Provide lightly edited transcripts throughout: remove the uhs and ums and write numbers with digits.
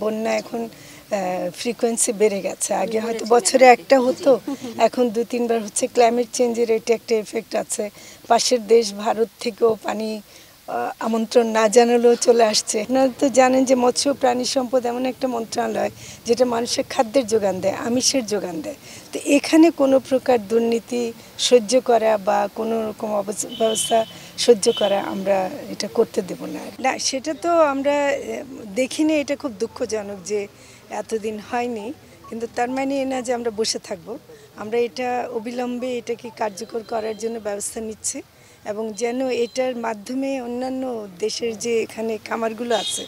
বন্যা এখন ফ্রিকোয়েন্সি বেড়ে গেছে। আগে হয়তো বছরে একটা হতো, এখন 2-3 বার হচ্ছে। ক্লাইমেট চেঞ্জের এটা একটা এফেক্ট আছে। পাশের দেশ ভারত থেকেও পানি আমন্ত্রণ না জানালেও চলে আসছে। আপনারা তো জানেন যে মৎস্য প্রাণী সম্পদ এমন একটা মন্ত্রণালয় যেটা মানুষের খাদ্যের যোগান দেয়, আমিষের যোগান দেয়। তো এখানে কোনো প্রকার দুর্নীতি সহ্য করা বা কোনো রকম ব্যবস্থা সহ্য করা আমরা এটা করতে দেব না। না, সেটা তো আমরা দেখিনি। এটা খুব দুঃখজনক যে এতদিন হয়নি, কিন্তু তার মানে না যে আমরা বসে থাকব। আমরা এটা অবিলম্বে এটাকে কার্যকর করার জন্য ব্যবস্থা নিচ্ছি, এবং যেন এটার মাধ্যমে অন্যান্য দেশের যে এখানে খামারগুলো আছে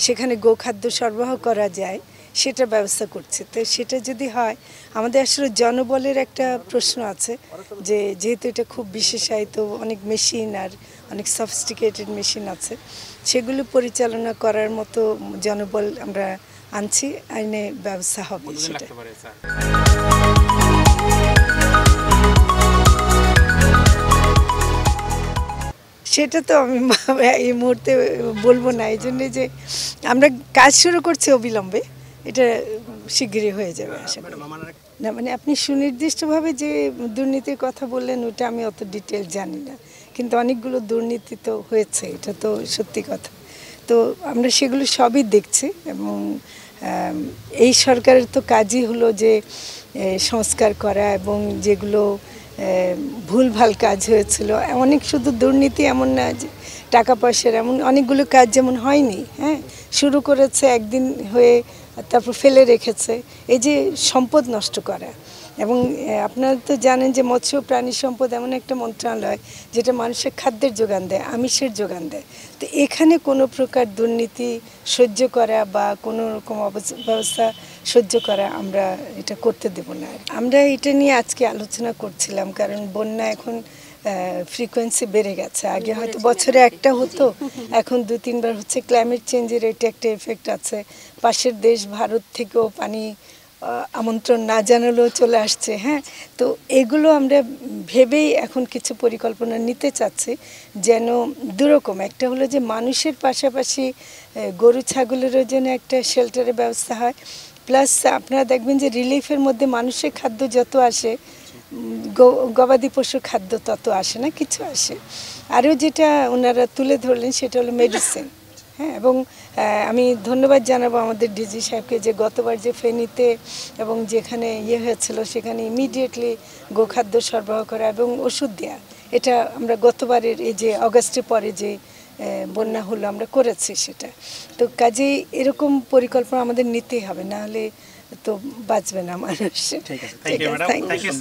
সেখানে গোখাদ্য সরবরাহ করা যায় সেটা ব্যবস্থা করছে। তো সেটা যদি হয়, আমাদের আসলে জনবলের একটা প্রশ্ন আছে যে যেহেতু এটা খুব বিশেষায়িত, অনেক মেশিন আর অনেক সফিস্টিকেটেড মেশিন আছে, সেগুলো পরিচালনা করার মতো জনবল আমরা আনছি, আইনে ব্যবস্থা হবে সেটা। সেটা তো আমি এই মুহূর্তে বলবো না, এই জন্যে যে আমরা কাজ শুরু করছি অবিলম্বে, এটা শিগগিরই হয়ে যাবে আশা করি। না মানে আপনি সুনির্দিষ্টভাবে যে দুর্নীতির কথা বললেন ওটা আমি অত ডিটেল জানি না, কিন্তু অনেকগুলো দুর্নীতি তো হয়েছে, এটা তো সত্যি কথা। তো আমরা সেগুলো সবই দেখছি, এবং এই সরকারের তো কাজই হলো যে সংস্কার করা, এবং যেগুলো ভুলভাল কাজ হয়েছিল, অনেক শুধু দুর্নীতি এমন না যে টাকা পয়সার, এমন অনেকগুলো কাজ যেমন হয়নি, হ্যাঁ, শুরু করেছে একদিন হয়ে তারপর ফেলে রেখেছে, এই যে সম্পদ নষ্ট করা। এবং আপনারা তো জানেন যে মৎস্য প্রাণী সম্পদ এমন একটা মন্ত্রণালয় যেটা মানুষের খাদ্যের যোগান দেয়, আমিষের যোগান দেয়। তো এখানে কোনো প্রকার দুর্নীতি সহ্য করা বা কোনো রকম ব্যবস্থা সহ্য করা আমরা এটা করতে দেব না। আমরা এটা নিয়ে আজকে আলোচনা করছিলাম, কারণ বন্যা এখন ফ্রিকোয়েন্সি বেড়ে গেছে। আগে হয়তো বছরে একটা হতো, এখন 2-3 বার হচ্ছে। ক্লাইমেট চেঞ্জের এটা একটা এফেক্ট আছে। পাশের দেশ ভারত থেকেও পানি আমন্ত্রণ না জানালেও চলে আসছে। হ্যাঁ, তো এগুলো আমরা ভেবেই এখন কিছু পরিকল্পনা নিতে চাচ্ছি, যেন দুরকম, একটা হলো যে মানুষের পাশাপাশি গরু ছাগলেরও যেন একটা শেল্টারের ব্যবস্থা হয়, প্লাস আপনারা দেখবেন যে রিলিফের মধ্যে মানুষের খাদ্য যত আসে, গবাদি পশুর খাদ্য তত আসে না, কিছু আসে। আরও যেটা ওনারা তুলে ধরলেন সেটা হলো মেডিসিন। হ্যাঁ, এবং আমি ধন্যবাদ জানাবো আমাদের ডিজি সাহেবকে যে গতবার যে ফেনীতে এবং যেখানে হয়েছিল সেখানে ইমিডিয়েটলি গোখাদ্য সরবরাহ করা এবং ওষুধ দেওয়া, এটা আমরা গতবারের এই যে অগাস্টের পরে যে বন্যা হলো আমরা করেছি সেটা। তো কাজেই এরকম পরিকল্পনা আমাদের নিতেই হবে, না হলে তো বাঁচবে না মানুষ। ঠিক আছে, থ্যাংক ইউ।